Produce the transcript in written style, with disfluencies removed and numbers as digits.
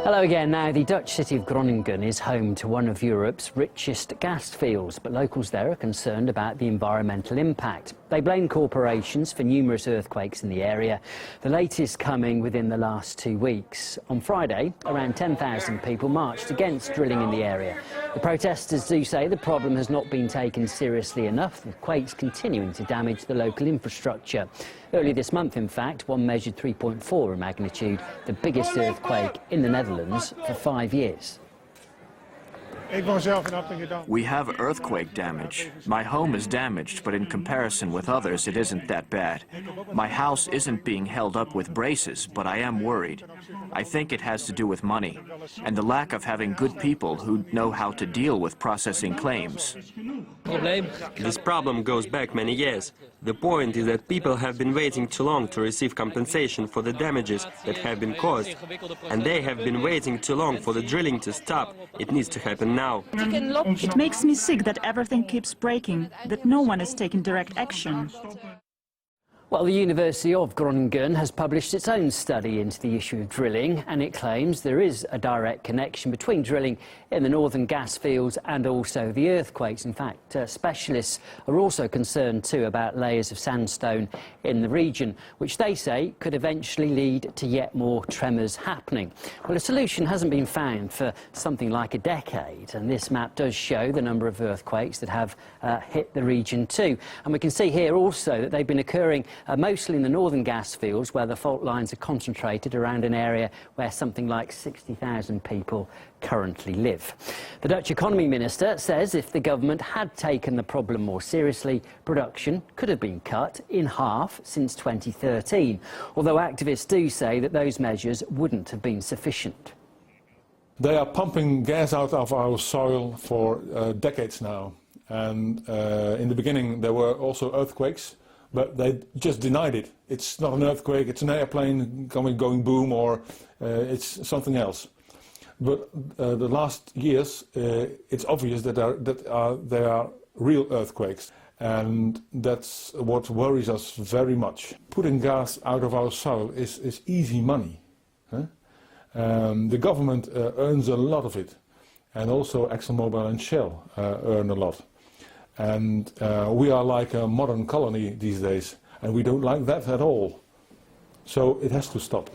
Hello again. Now, the Dutch city of Groningen is home to one of Europe's richest gas fields, but locals there are concerned about the environmental impact. They blame corporations for numerous earthquakes in the area, the latest coming within the last 2 weeks. On Friday, around 10,000 people marched against drilling in the area. The protesters do say the problem has not been taken seriously enough, with quakes continuing to damage the local infrastructure. Early this month, in fact, one measured 3.4 in magnitude, the biggest earthquake in the Netherlands for 5 years. We have earthquake damage. My home is damaged, but in comparison with others, it isn't that bad. My house isn't being held up with braces, but I am worried. I think it has to do with money and the lack of having good people who know how to deal with processing claims. This problem goes back many years. The point is that people have been waiting too long to receive compensation for the damages that have been caused, and they have been waiting too long for the drilling to stop. It needs to happen now. It makes me sick that everything keeps breaking, that no one is taking direct action. Well, the University of Groningen has published its own study into the issue of drilling, and it claims there is a direct connection between drilling in the northern gas fields and also the earthquakes. In fact, specialists are also concerned too about layers of sandstone in the region, which they say could eventually lead to yet more tremors happening. Well, a solution hasn't been found for something like a decade, and this map does show the number of earthquakes that have hit the region too. And we can see here also that they've been occurring mostly in the northern gas fields, where the fault lines are concentrated around an area where something like 60,000 people currently live. The Dutch economy minister says if the government had taken the problem more seriously, production could have been cut in half since 2013, although activists do say that those measures wouldn't have been sufficient. They are pumping gas out of our soil for decades now, and in the beginning there were also earthquakes, but they just denied it. It's not an earthquake, it's an airplane going boom, or it's something else. But the last years, it's obvious that there are real earthquakes, and that's what worries us very much. Putting gas out of our soil is easy money. Huh? The government earns a lot of it, and also ExxonMobil and Shell earn a lot. And we are like a modern colony these days, and we don't like that at all. So it has to stop.